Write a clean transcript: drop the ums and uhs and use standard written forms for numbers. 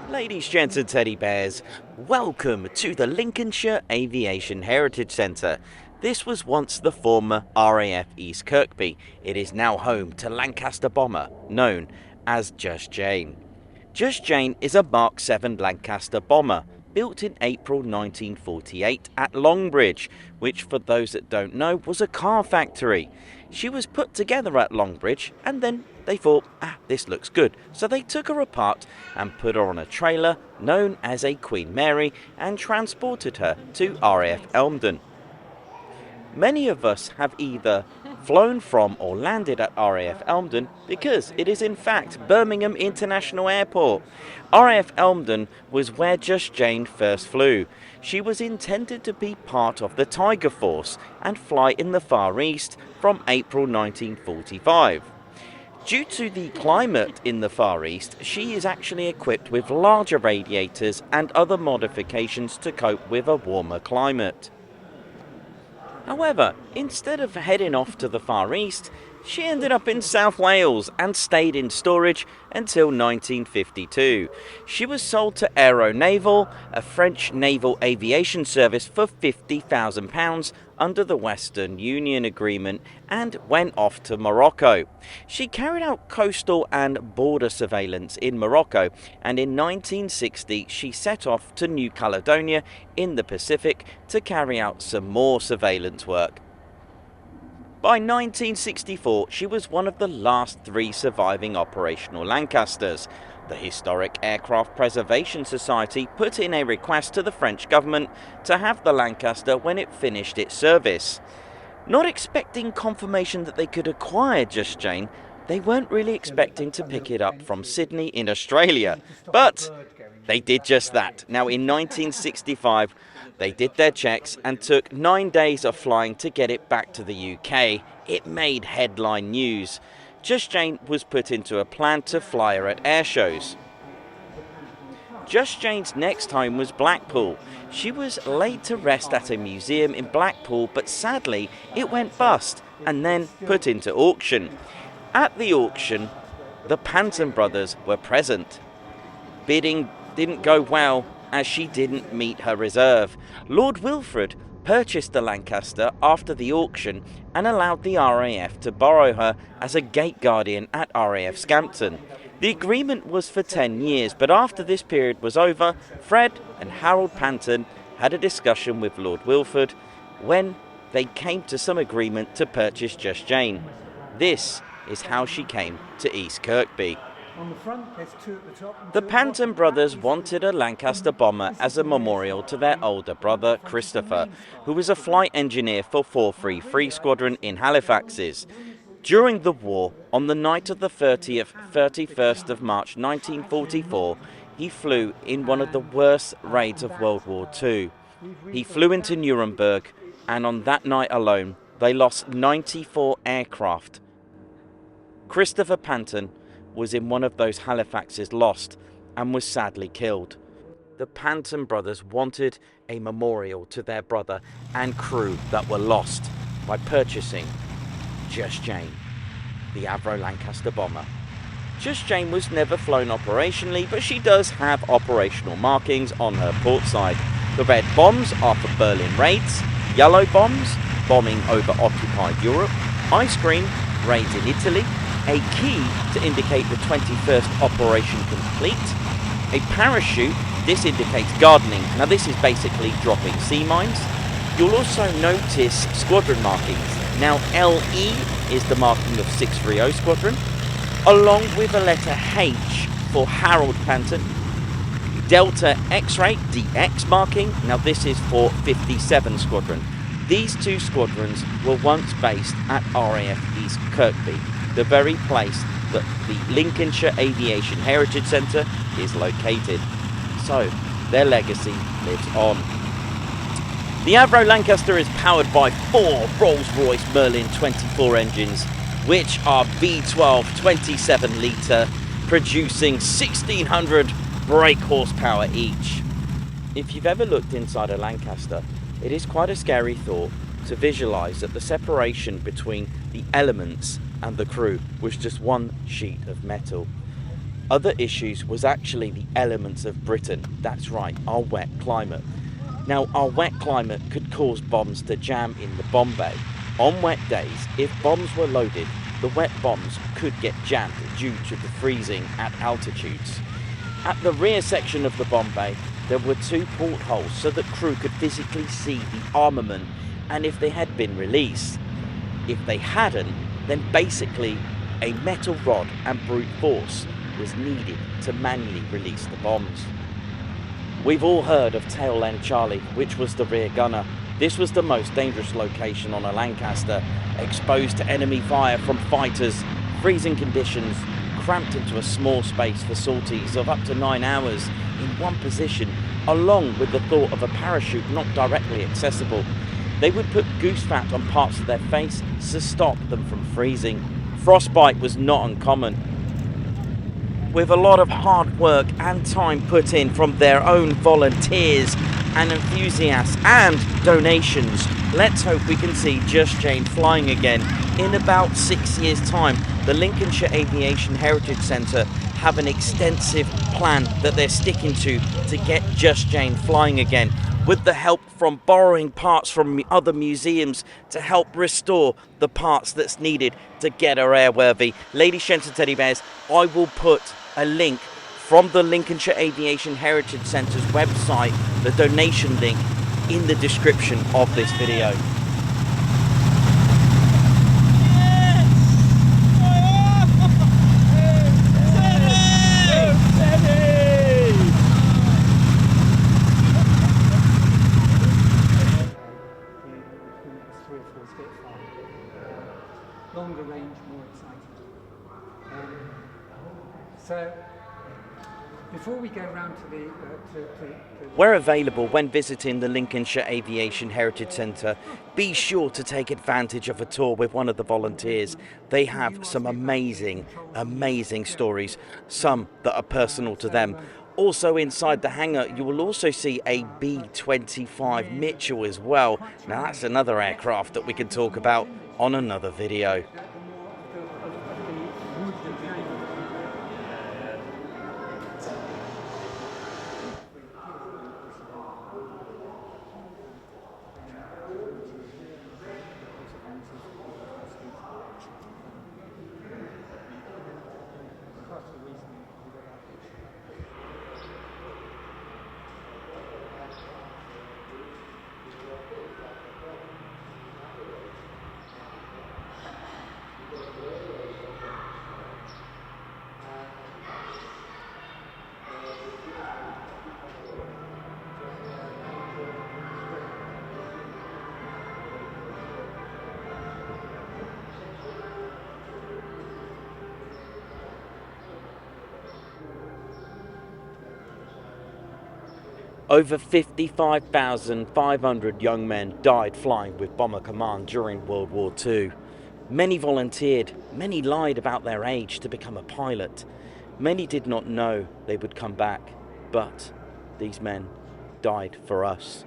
Ladies, gents and teddy bears, welcome to the Lincolnshire Aviation Heritage Centre. This was once the former RAF East Kirkby. It is now home to Lancaster Bomber, known as Just Jane. Just Jane is a Mark VII Lancaster Bomber, built in April 1948 at Longbridge, which for those that don't know was a car factory. She was put together at Longbridge and then they thought, this looks good, so they took her apart and put her on a trailer known as a Queen Mary and transported her to RAF Elmdon. Many of us have either flown from or landed at RAF Elmdon because it is in fact Birmingham International Airport. RAF Elmdon was where Just Jane first flew. She was intended to be part of the Tiger Force and fly in the Far East from April 1945. Due to the climate in the Far East, she is actually equipped with larger radiators and other modifications to cope with a warmer climate. However, instead of heading off to the Far East, she ended up in South Wales and stayed in storage until 1952. She was sold to Aero Naval, a French Naval Aviation Service, for £50,000 under the Western Union Agreement and went off to Morocco. She carried out coastal and border surveillance in Morocco, and in 1960 she set off to New Caledonia in the Pacific to carry out some more surveillance work. By 1964, she was one of the last 3 surviving operational Lancasters. The Historic Aircraft Preservation Society put in a request to the French government to have the Lancaster when it finished its service. Not expecting confirmation that they could acquire Just Jane, they weren't really expecting to pick it up from Sydney in Australia, but they did just that. Now in 1965, they did their checks and took 9 days of flying to get it back to the UK. It made headline news. Just Jane was put into a plan to fly her at air shows. Just Jane's next home was Blackpool. She was laid to rest at a museum in Blackpool, but sadly it went bust and then put into auction. At the auction, the Panton brothers were present. Bidding didn't go well as she didn't meet her reserve. Lord Wilfred purchased the Lancaster after the auction and allowed the RAF to borrow her as a gate guardian at RAF Scampton. The agreement was for 10 years, but after this period was over, Fred and Harold Panton had a discussion with Lord Wilfred when they came to some agreement to purchase Just Jane. This is how she came to East Kirkby. On the front, there's 2 at the top. The Panton brothers wanted a Lancaster Bomber as a memorial to their older brother, Christopher, who was a flight engineer for 433 Squadron in Halifax's. During the war, on the night of the 31st of March 1944, he flew in one of the worst raids of World War II. He flew into Nuremberg, and on that night alone, they lost 94 aircraft. Christopher Panton was in one of those Halifaxes lost and was sadly killed. The Panton brothers wanted a memorial to their brother and crew that were lost by purchasing Just Jane, the Aero Lancaster Bomber. Just Jane was never flown operationally, but she does have operational markings on her port side. The red bombs are for Berlin raids, yellow bombs bombing over occupied Europe, ice cream raids in Italy, a key to indicate the 21st operation complete, a parachute, this indicates gardening. Now this is basically dropping sea mines. You'll also notice squadron markings. Now LE is the marking of 630 Squadron, along with the letter H for Harold Panton. Delta X-ray, DX marking, now this is for 57 Squadron. These 2 squadrons were once based at RAF East Kirkby, the very place that the Lincolnshire Aviation Heritage Centre is located. So, their legacy lives on. The Aero Lancaster is powered by 4 Rolls-Royce Merlin 24 engines, which are V12 27 litre, producing 1600 brake horsepower each. If you've ever looked inside a Lancaster, it is quite a scary thought to visualise that the separation between the elements and the crew was just one sheet of metal. Other issues was actually the elements of Britain. That's right, our wet climate. Now, our wet climate could cause bombs to jam in the bomb bay. On wet days, if bombs were loaded, the wet bombs could get jammed due to the freezing at altitudes. At the rear section of the bomb bay, there were 2 portholes so that crew could physically see the armament and if they had been released. If they hadn't, then basically a metal rod and brute force was needed to manually release the bombs. We've all heard of Tail End Charlie, which was the rear gunner. This was the most dangerous location on a Lancaster, exposed to enemy fire from fighters, freezing conditions, cramped into a small space for sorties of up to 9 hours in one position, along with the thought of a parachute not directly accessible. They would put goose fat on parts of their face to stop them from freezing. Frostbite was not uncommon. With a lot of hard work and time put in from their own volunteers and enthusiasts and donations, let's hope we can see Just Jane flying again. In about 6 years' time, the Lincolnshire Aviation Heritage Centre have an extensive plan that they're sticking to get Just Jane flying again, with the help from borrowing parts from other museums to help restore the parts that's needed to get her airworthy. Ladies, gents and teddy bears, I will put a link from the Lincolnshire Aviation Heritage Centre's website, the donation link, in the description of this video. Longer range, more exciting. So, before we go round to the... Where available when visiting the Lincolnshire Aviation Heritage Centre, be sure to take advantage of a tour with one of the volunteers. They have some amazing, amazing stories, some that are personal to them. Also inside the hangar, you will also see a B-25 Mitchell as well. Now that's another aircraft that we can talk about on another video. Over 55,500 young men died flying with Bomber Command during World War II. Many volunteered, many lied about their age to become a pilot. Many did not know they would come back, but these men died for us.